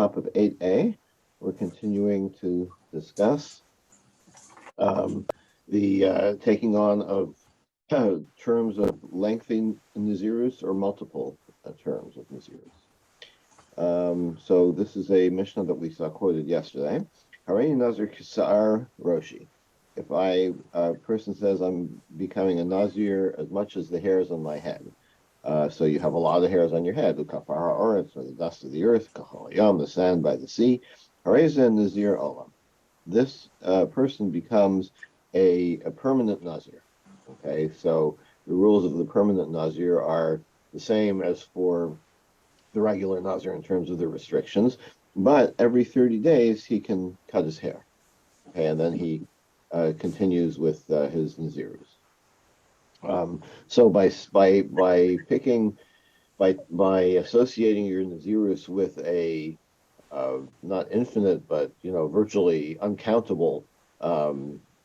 Top of 8a, we're continuing to discuss um, the taking on of terms of lengthy Nazirus or multiple terms of Nazirus. So this is a Mishnah that we saw quoted yesterday. Hareini Nazir Kisar Roshi. If a person says I'm becoming a Nazir as much as the hairs on my head, so you have a lot of hairs on your head, Ukafara Oretz, or the dust of the earth, Kaholayam, the sand by the sea, Hareza Nazir Olam. This person becomes a permanent Nazir. Okay, so the rules of the permanent Nazir are the same as for the regular Nazir in terms of the restrictions, but every 30 days he can cut his hair. Okay, and then he continues with his Nazirus. So picking by associating your Nazirus with a not infinite but virtually uncountable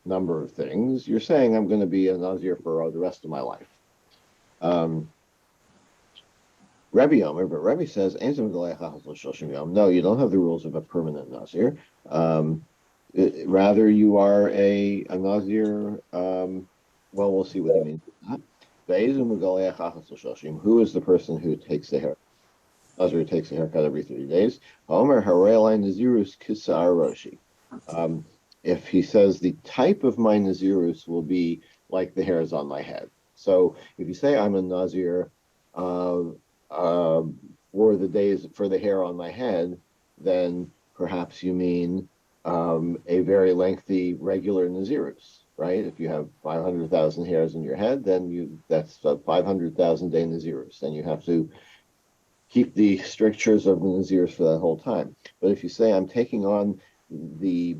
number of things, you're saying I'm going to be a Nazir for the rest of my life. Rebbe Omer, but Rebbe says, no, you don't have the rules of a permanent Nazir. Rather, you are a Nazir. Well, we'll see what he means by that. Who is the person who takes the hair? Nazir takes a haircut every 30 days. Omer Harelai Nazirus Kisar Roshi. If he says the type of my Nazirus will be like the hairs on my head. So if you say I'm a Nazir for the hair on my head, then perhaps you mean a very lengthy regular Nazirus, right? If you have 500,000 hairs in your head, then that's 500,000 day Nazirus. Then you have to keep the strictures of the Nazirus for that whole time. But if you say I'm taking on the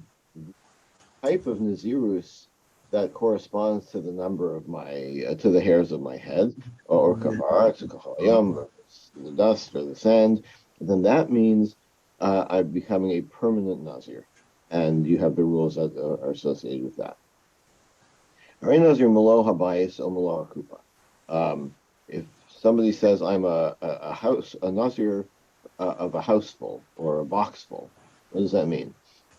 type of Nazirus that corresponds to the number of to the hairs of my head, or kafar, to kahoyam, the dust or the sand, then that means I'm becoming a permanent Nazir, and you have the rules that are associated with that. Hareini Nazir malo habayis o malo akupa. If somebody says I'm a Nazir of a houseful or a boxful, what does that mean?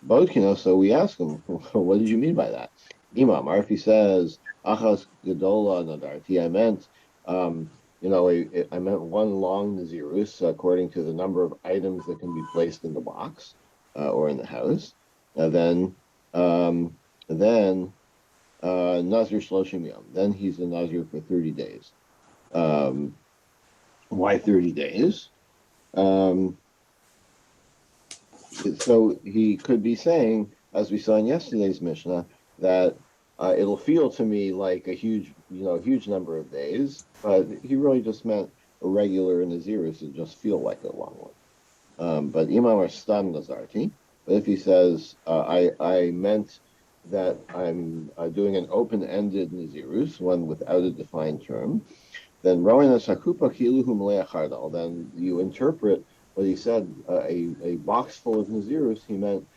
So we ask him, what did you mean by that? Imam, or if he says, Achas Gedola Nadarti, I meant, I meant one long Nazirus according to the number of items that can be placed in the box or in the house. Then Nazir Shloshim Yom. Then he's a Nazir for 30 days. Why 30 days? So he could be saying, as we saw in yesterday's Mishnah, that it'll feel to me like a huge number of days, but he really just meant a regular Nazirus to just feel like a long one. But Imam are Stam Nazarti. But if he says, I meant that I'm doing an open-ended Nazirus, one without a defined term, then then you interpret what he said, a box full of Nazirus, he meant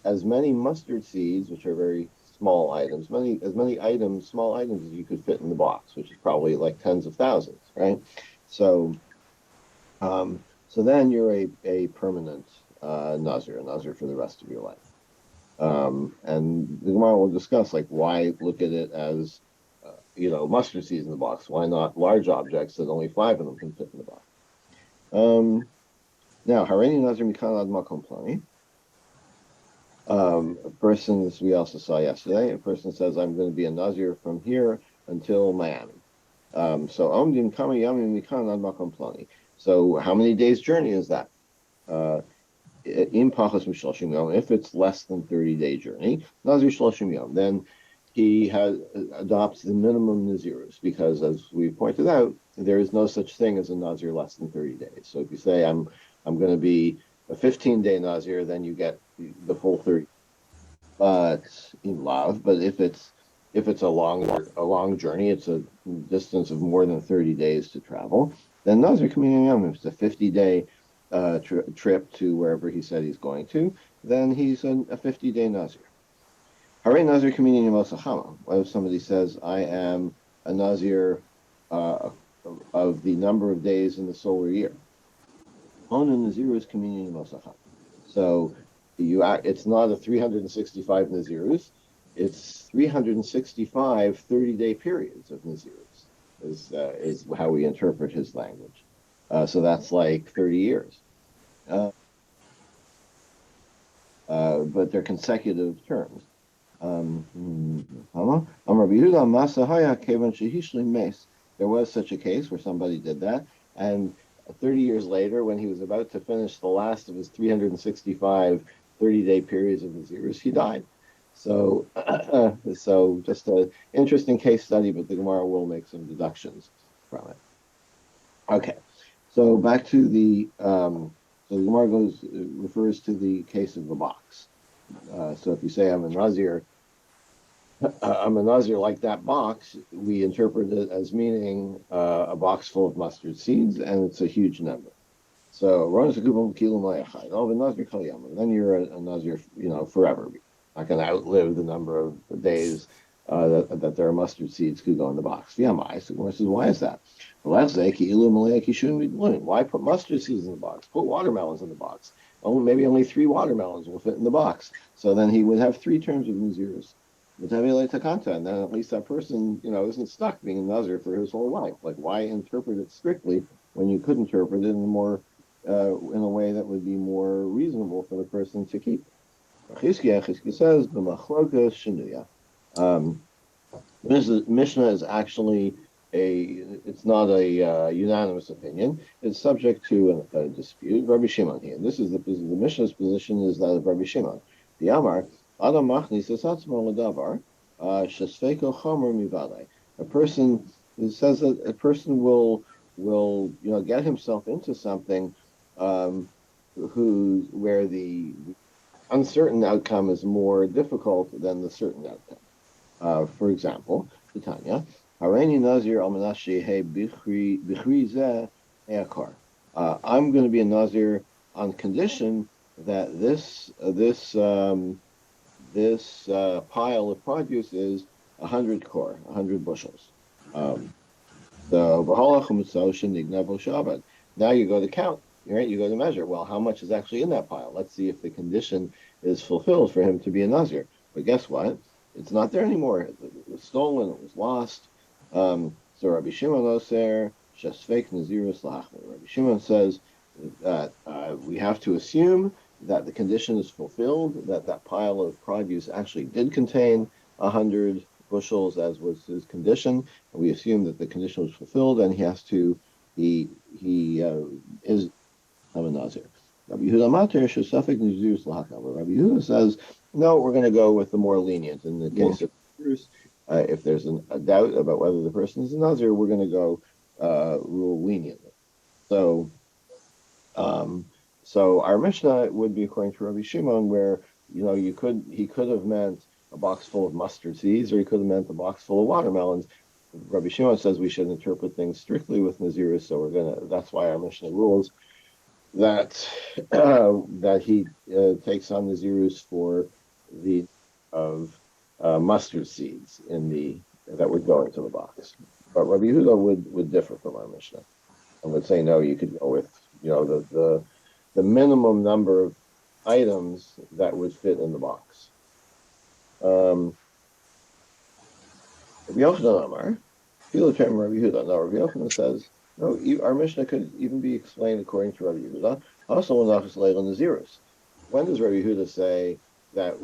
as many mustard seeds, which are very small items, small items as you could fit in the box, which is probably like tens of thousands, right? So then you're a permanent Nazir, a Nazir for the rest of your life. And the Gemara will discuss why look at it as mustard seeds in the box. Why not large objects that only 5 of them can fit in the box? Now, Hareini Nazir Mikan Ad Makom Plani. A person, as we also saw yesterday, a person says, I'm going to be a Nazir from here until Miami. So Omdim Kama Yami Mikan Ad Makom Plani. So how many days' journey is that? In Pachas Mishloshim Yom, if it's less than 30-day journey, Nazir Shloshim Yom, then he adopts the minimum Nazirus, because as we pointed out, there is no such thing as a Nazir less than 30 days. So if you say I'm going to be a 15-day Nazir, then you get the full 30. But in Lav, but if it's a long journey, it's a distance of more than 30 days to travel, then Nazir Kamiyam Yom, if it's a 50-day trip to wherever he said he's going to, then he's a 50-day Nazir. Hare Nazir Kamiyam Yom. What if somebody says, I am a Nazir of the number of days in the solar year? Onu Nazirus communion Mosacha. So it's not a 365 Nazirus, it's 365 30-day periods of Nazirus, is how we interpret his language. So that's like 30 years. Uh, but they're consecutive terms. There was such a case where somebody did that, and 30 years later, when he was about to finish the last of his 365 30-day periods of his years, he died. So, so just an interesting case study, but the Gemara will make some deductions from it. Okay, so back to so the Gemara refers to the case of the box. So if you say I'm a Nazir like that box, we interpret it as meaning a box full of mustard seeds, and it's a huge number. So then you're a Nazir, forever. Not going to outlive the number of days that there are mustard seeds could go in the box. So why is that? Why put mustard seeds in the box? Put watermelons in the box. Maybe only 3 watermelons will fit in the box. So then he would have 3 terms of Nazirs. And then at least that person, isn't stuck being a Nazir for his whole life. Like, why interpret it strictly when you could interpret it in a way that would be more reasonable for the person to keep? Chizkiah says, "B'machlokas shenuya." Mishnah is actually it's not a unanimous opinion. It's subject to a dispute. Rabbi Shimon here. The Mishnah's position is that of Rabbi Shimon. The Amar Adam machnis esatzmo ledavar shesfeko chomer mivadei. A person, it says that a person will get himself into something where the uncertain outcome is more difficult than the certain outcome. For example, Tanya, Hareini Nazir al Manashi he bichri zeh eakar. I'm going to be a Nazir on condition that this pile of produce is 100 kor, 100 bushels. Now you go to count, right? You go to measure. Well, how much is actually in that pile? Let's see if the condition is fulfilled for him to be a Nazir. But guess what? It's not there anymore. It was stolen. It was lost. So Rabbi Shimon Oser Shesfek Nazirus Lachmer. Rabbi Shimon says that we have to assume that the condition is fulfilled, that pile of produce actually did contain 100 bushels, as was his condition. And we assume that the condition was fulfilled, and he is a Nazir. Rabbi Yehuda Mater Shesafek Nazirus Lachmer. Rabbi Yehuda says, no, we're going to go with the more lenient. In the case of Nazirus, if there's a doubt about whether the person is a Nazir, we're going to go rule leniently. So our Mishnah would be according to Rabbi Shimon, where he could have meant a box full of mustard seeds, or he could have meant a box full of watermelons. Rabbi Shimon says we should interpret things strictly with Nazirus, so that's why our Mishnah rules that he takes on Nazirus for the of mustard seeds that would go into the box. But Rabbi Yehuda would differ from our Mishnah and would say no, you could go with the minimum number of items that would fit in the box. Rabbi Yochanan Amar, Rabbi Yehuda. No, Rabbi Yochanan says no. Our Mishnah could even be explained according to Rabbi Yehuda. Also, Nazirus. When does Rabbi Yehuda say that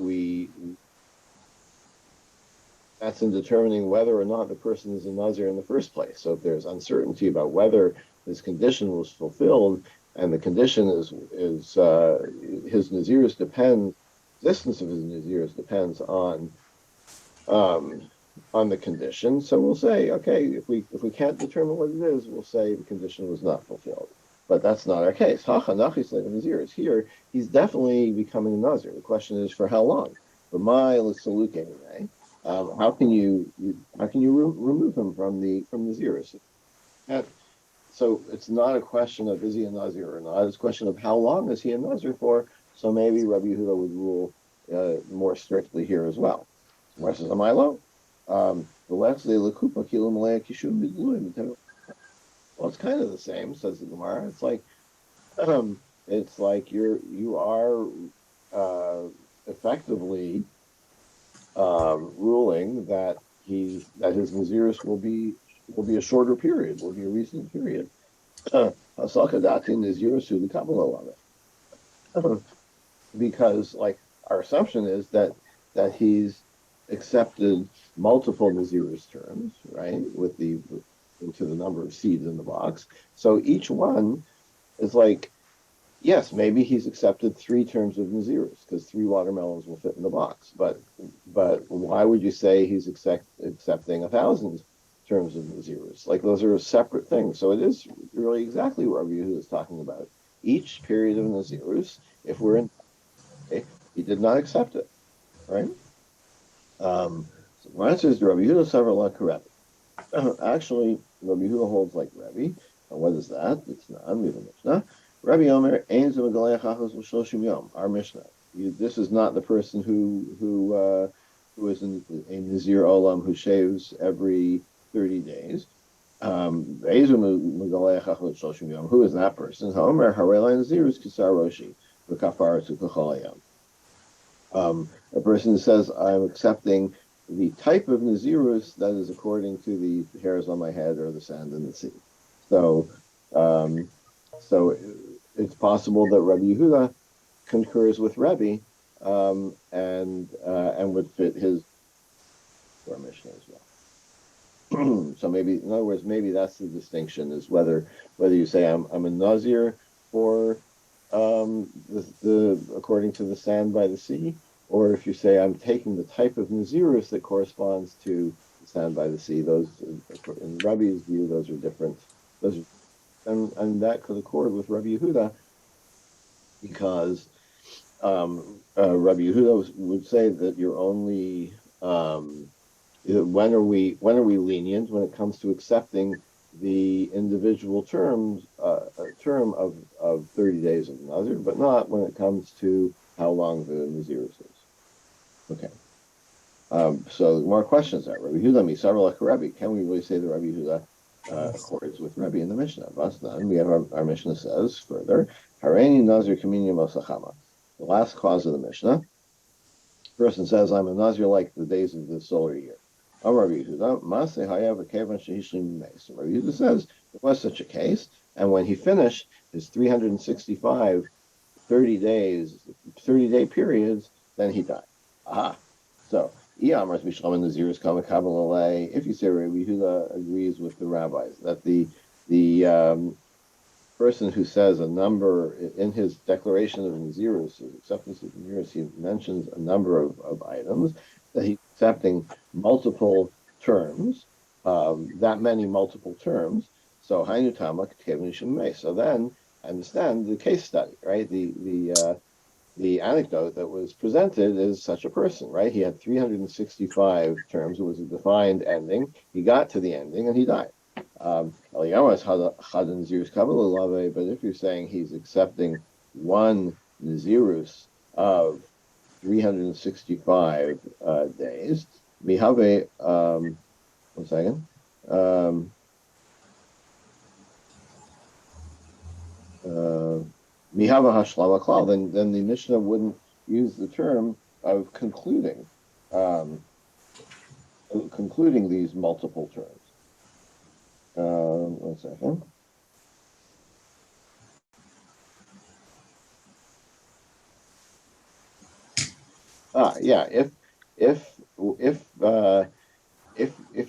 that's in determining whether or not the person is a Nazir in the first place? So if there's uncertainty about whether his condition was fulfilled, and the condition is his Nazirus existence of his Nazirus depends on the condition. So we'll say, okay, if we can't determine what it is, we'll say the condition was not fulfilled. But that's not our case. Nazir is here. He's definitely becoming a Nazir. The question is for how long? For my Saluk anyway. How can you remove him from the Nazirus? So it's not a question of is he a Nazir or not. It's a question of how long is he a Nazir for. So maybe Rabbi Yehuda would rule more strictly here as well. Where says Amilo? Well, it's kind of the same, says the Gemara. It's like It's like you are uh, effectively ruling that his Naziris will be a shorter period, will be a recent period. Hasakadati Nazirasu the Kabbalah of it. Because like our assumption is that he's accepted multiple Nazirus terms, right, with the into the number of seeds in the box. So each one is like, yes, maybe he's accepted three terms of Nazirus because three watermelons will fit in the box. But why would you say he's accepting 1,000 terms of Nazirus? Like those are separate things. So it is really exactly what Rabbi Yehuda is talking about. Each period of Nazirus, if we're in, okay, he did not accept it, right? So my answer is Rabbi Yehuda several like Rabbi. Actually, Rabbi Yehuda holds like Rabbi. And what is that? It's not. We have a Mishnah. Rabbi Omer, Ein Zemagalei Chachos L'Shoshim Yom. Our Mishnah. This is not the person who is a Nazir Olam who shaves every 30 days. Who is that person? Haomer Harei Nazirus Kisar Roshi V'Kafara Tukachal a person who says, I'm accepting the type of Nazirus that is according to the hairs on my head or the sand in the sea. So, um, so it's possible that Rabbi Yehuda concurs with Rabbi and would fit his Mishnah as well. So maybe, in other words, maybe that's the distinction: is whether you say I'm a Nazir for the according to the sand by the sea, or if you say I'm taking the type of Nazirus that corresponds to the sand by the sea. Those, in Rabbi's view, those are different. Those and that could accord with Rabbi Yehuda because Rabbi Yehuda would say that you're only when are we lenient when it comes to accepting the individual term of 30 days of Nazir, but not when it comes to how long the Nazir is. Okay. So more questions there. Rabbi Yehuda misarla Rabbi. Can we really say that Rabbi Yehuda accords with Rabbi in the Mishnah? Basnan, we have our Mishnah says further, Hareini Nazir Kaminim Osachama. The last clause of the Mishnah, the person says, I'm a Nazir like the days of the solar year. Rabbi Yehuda says there was such a case, and when he finished his 365 30-day periods, then he died. Aha. So, if you say Rabbi Yehuda agrees with the rabbis that the person who says a number in his declaration of Nazirus, his acceptance of Nazirus, he mentions a number of items that he's accepting multiple terms, that many multiple terms. So Hainu Tamak Shemei. So then understand the case study, right? The anecdote that was presented is such a person, right? He had 365 terms. It was a defined ending. He got to the ending and he died. But if you're saying he's accepting one Nazirus of 365 days, Mihave, one second. Mihava Hashlama Klal, then the Mishnah wouldn't use the term of concluding these multiple terms. One second. Yeah. If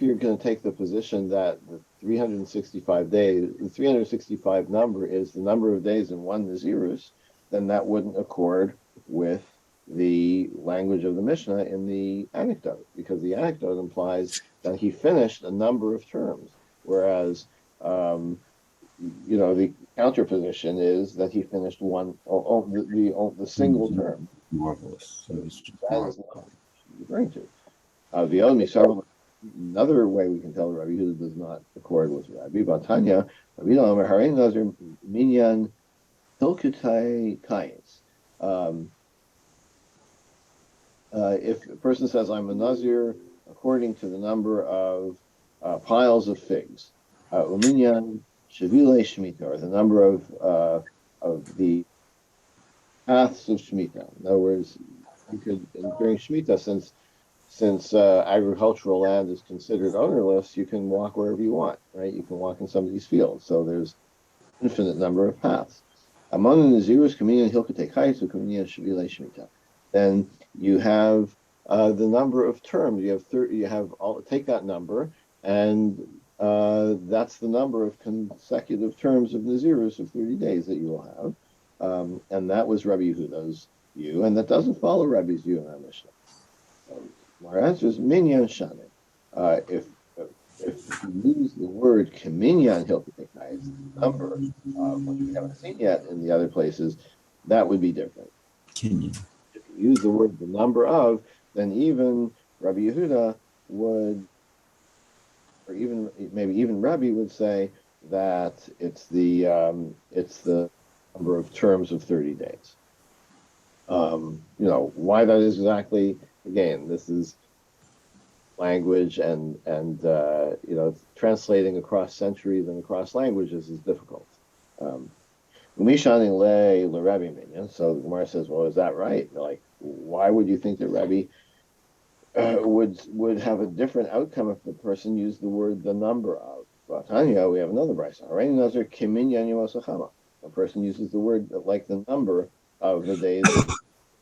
you're going to take the position that the 365 days, the 365 number is the number of days in one Nazirus, then that wouldn't accord with the language of the Mishnah in the anecdote, because the anecdote implies that he finished a number of terms, whereas the counter position is that he finished one, the single term. Marvelous. So it's just that is not what he's referring to. Another way we can tell Rabbi Yehuda does not accord with Rabbi Batanya. Rabbi Yehuda Harein Nazir Minyan Hilkutai Kayes. If a person says, I'm a Nazir according to the number of piles of figs, Uminyan Shavile Shemitah, or the number the paths of Shemitah. In other words, you could during Shemitah, since agricultural land is considered ownerless, you can walk wherever you want, right? You can walk in somebody's field. So there's infinite number of paths. Among the Nazirus, Kaminian Hilkate Kaisu, Kaminian Shavile Shemitah. Then you have the number of terms. You have 30, you have all take that number, and that's the number of consecutive terms of Nazirus of 30 days that you will have. And that was Rabbi Yehuda's view, and that doesn't follow Rabbi's view in our Mishnah. My answer is minyan shane. If you use the word kaminyan hilkatekai, number, which we haven't seen yet in the other places, that would be different. Kenyan. If you use the word the number of, then even Rabbi Yehuda would, or even maybe even Rabbi would say that it's the number of terms of 30 days. Why that is exactly, again, this is language and translating across centuries and across languages is difficult. So the Gemara says, well, is that right? Like, why would you think that Rabbi would have a different outcome if the person used the word the number of? Tanya, we have another brisa. A person uses the word like the number of the days of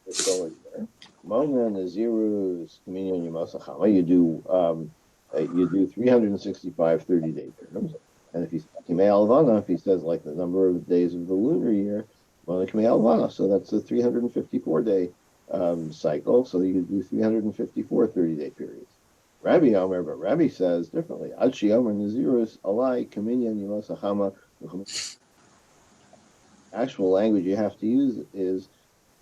the solar year. Mona Nazirus Kaminyan Yamasachama. You do 365 30-day terms. And if he's Kimei Alvana, if he says like the number of days of the lunar year, Mona Kimei Alvana. So that's a 354-day cycle. So you do 354 30-day periods. Rabbi Omer, but Rabbi says differently. Adshi Omer Nazirus Alai Kaminyan Yamasachama. Actual language you have to use is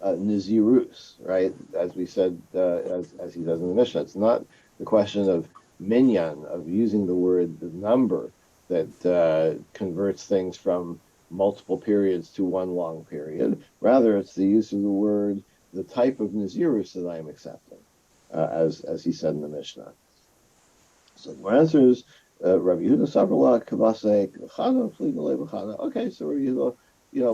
Nazirus, right? As we said, as he does in the Mishnah, it's not the question of minyan, of using the word, the number that converts things from multiple periods to one long period. Rather, it's the use of the word, the type of Nazirus that I am accepting, as he said in the Mishnah. So my answer is Rabbi Yehuda Sabrala Kavase Chana Fligale B'Chana. Okay, so Rabbi Yehuda,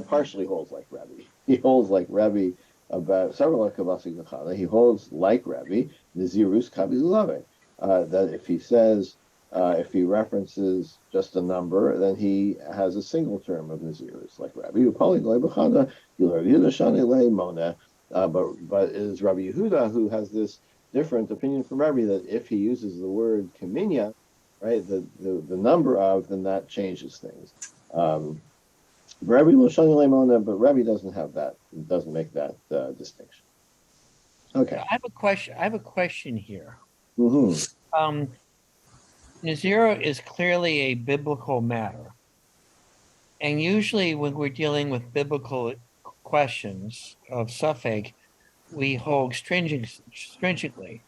partially holds like Rabbi. He holds like Rabbi about Sabrala Kavase Chana. He holds like Rabbi Nazirus Kabilave. That if he says, if he references just a number, then he has a single term of Nazirus, like Rabbi Upali B'Chana. Rabbi Yehuda Shani Le Mona. But it is Rabbi Yehuda who has this different opinion from Rabbi that if he uses the word kaminya, right, the number of, then that changes things. Rabbi Loshani Lemona, but Rabbi doesn't have that, doesn't make that distinction. Okay. I have a question here. Mm-hmm. Nazir is clearly a biblical matter. And usually when we're dealing with biblical questions of suffix, we hold stringently.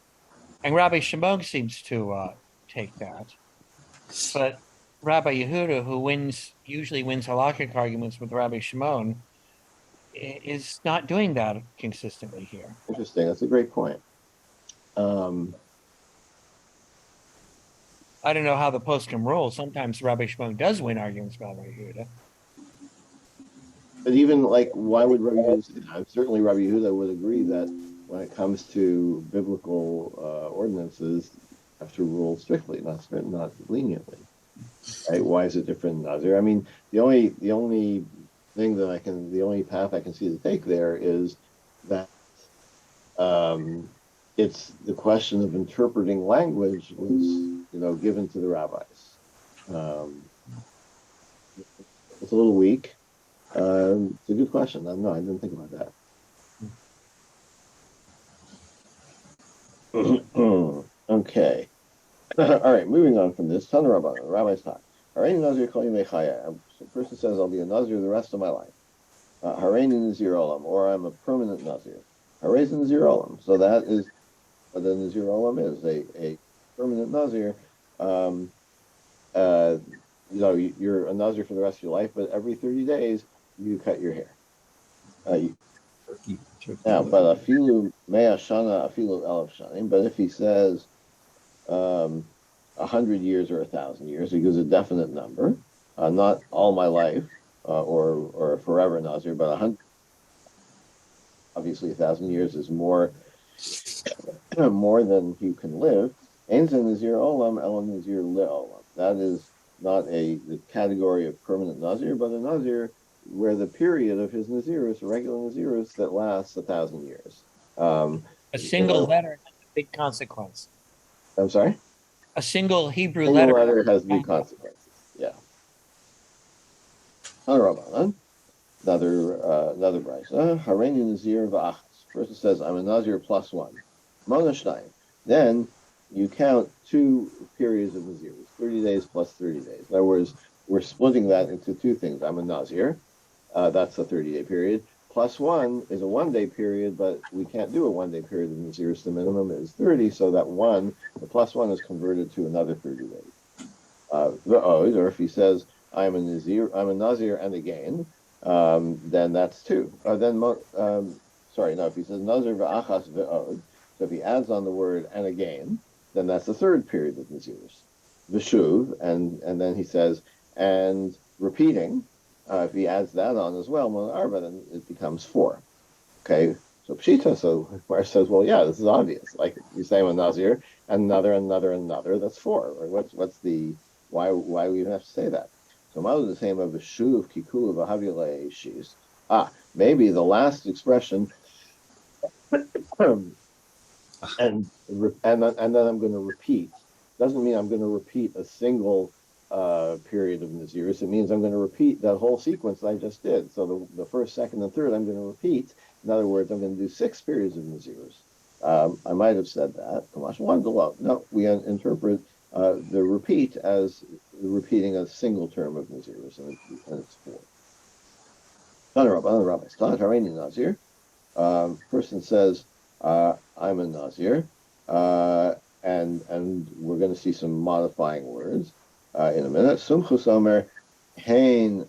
And Rabbi Shimon seems to take that. But Rabbi Yehuda, who usually wins halakhic arguments with Rabbi Shimon, is not doing that consistently here. Interesting. That's a great point. I don't know how the poskim roll. Sometimes Rabbi Shimon does win arguments with Rabbi Yehuda. But even like, why would Rabbi Yehuda say that? Certainly Rabbi Yehuda would agree that when it comes to biblical ordinances, you have to rule strictly, not leniently. Right? Why is it different in Nazir? I mean, the only path I can see to take there is that it's the question of interpreting language was, given to the rabbis. It's a little weak. It's a good question. No, I didn't think about that. Okay. All right, moving on from this. Tana Rabbanan, the rabbis talk. Hareini Nazir kol yimei chayai. A person says, I'll be a Nazir the rest of my life. Hareini Nazir olam, or I'm a permanent Nazir. Hareini Nazir olam. So that is what the Nazir olam is, a permanent Nazir. You're a Nazir for the rest of your life, but every 30 days, you cut your hair. Now, but afilu mea shana, afilu elef shanim. But if he says 100 years or 1,000 years, he gives a definite number. Not all my life, or a forever Nazir, but 100, obviously 1,000 years is more more than you can live. Ein ze Nazir olam elo Nazir leolam. That is not the category of permanent Nazir, but a Nazir where the period of his Nazirus, regular Nazirus, that lasts 1,000 years. A single letter has a big consequence. I'm sorry? A single Hebrew Single letter. letter has big consequences. Yeah. Rabbanan, another brisa. Hareini Nazir v'achas. First it says, I'm a Nazir plus one. Monashtayim. Then you count 2 periods of Nazirus, 30 days plus 30 days. In other words, we're splitting that into 2 things. I'm a Nazir. That's a 30-day period. Plus 1 is a 1-day period, but we can't do a 1-day period of Nazirus. The minimum is 30, so that the plus 1 is converted to another 30 days. Or if he says, I'm a Nazir and again, then that's 2. If he says Nazir v'achas ve'od, so if he adds on the word and again, then that's the 3rd period of Nazirus. V'shuv, and then he says, and repeating, if he adds that on as well, arba, then it becomes 4. Okay, so Pshita, so Mar says, well, yeah, this is obvious. Like you say, I'm a Nazir, and another, that's 4. Or what's the, why we even have to say that? So Malu the same of V'shuv kikulu v'havile shis. Maybe the last expression, and then I'm going to repeat. Doesn't mean I'm going to repeat a single period of Nazirus. It means I'm going to repeat that whole sequence that I just did. So the first, second, and third I'm going to repeat. In other words, I'm going to do 6 periods of Nazirus. I might have said that. No, we interpret the repeat as repeating a single term of Nazirus, and it's 4. Nazir. Person says, I'm a Nazir, and we're going to see some modifying words in a minute. Sumchus Omer, Hain,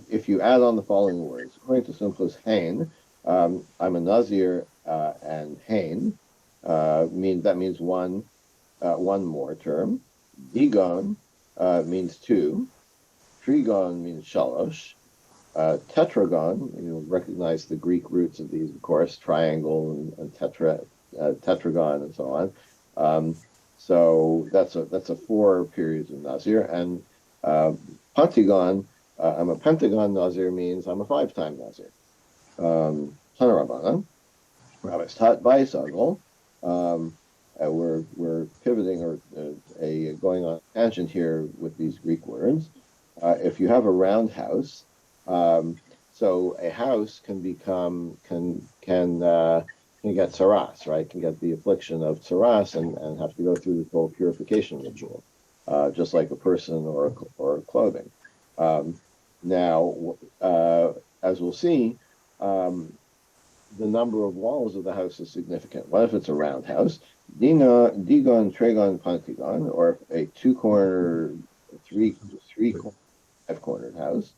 if you add on the following words, according to Sumchus Hain, I'm a Nazir and Hain, that means one more term. Digon means 2. Trigon means shalosh. Tetragon, you'll recognize the Greek roots of these, of course, triangle and tetragon and so on. So that's a 4 periods of Nazir. And Pentagon, I'm a Pentagon Nazir means I'm a 5-time Nazir. Rabbanan, Rabbi's taught by Sagol. We're pivoting or going on a tangent here with these Greek words. If you have a round house, so a house can get tsaras, right? Can get the affliction of tsaras and have to go through the whole purification ritual, just like a person or clothing. Now, as we'll see, the number of walls of the house is significant. What if it's a round house? Digon, Tragon, Pantigon, or a 2-corner, 5-cornered house.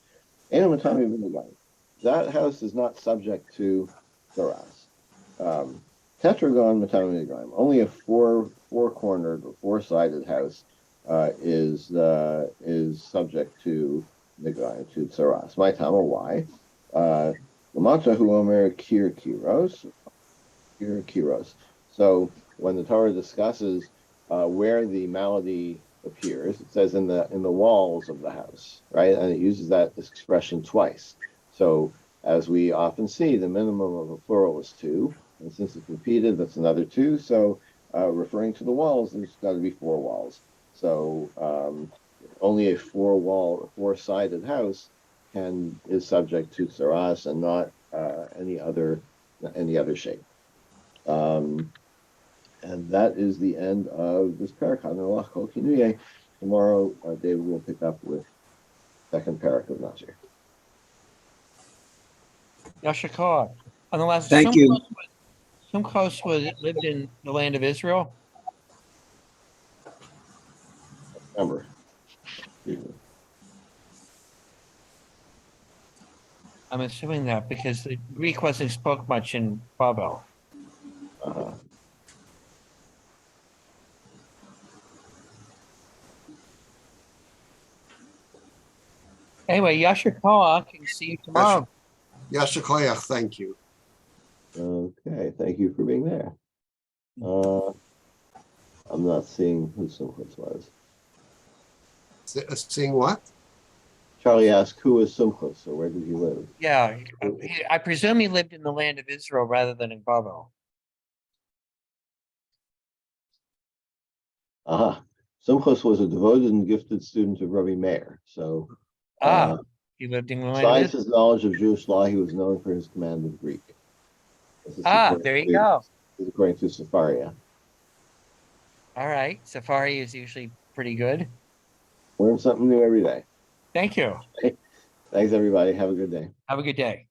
That house is not subject to Saras. Tetragon Matami, only a 4-cornered or 4-sided house is subject to Saras. My Tama, why? Lamata Huomer Kiros. So when the Torah discusses where the malady appears, it says in the walls of the house, right? And it uses that expression twice. So as we often see, the minimum of a plural is 2, and since it's repeated, that's another 2. So referring to the walls, there's got to be 4 walls. So only a 4-sided house is subject to saras and not any other shape. And that is the end of this parak. Tomorrow, David will pick up with second parak of Nazir. Yashakar. On the last, Thank you. Sumchos lived in the land of Israel. Remember. I'm assuming that because the Greek wasn't spoke much in Babel. Uh-huh. Anyway, Yasher Koach, and see you tomorrow. Yasher koyach, thank you. Okay, thank you for being there. I'm not seeing who Simchus was. Seeing what? Charlie asked, who is Simchus, or where did he live? Yeah, I presume he lived in the land of Israel rather than in Bavel. Aha. Simchus was a devoted and gifted student of Rabbi Meir. So, He lived in the land of besides Israel. his knowledge of Jewish law, he was known for his command of Greek. This is There you go. according to Safaria. All right. Safari is usually pretty good. Learn something new every day. Thank you. Thanks, everybody. Have a good day. Have a good day.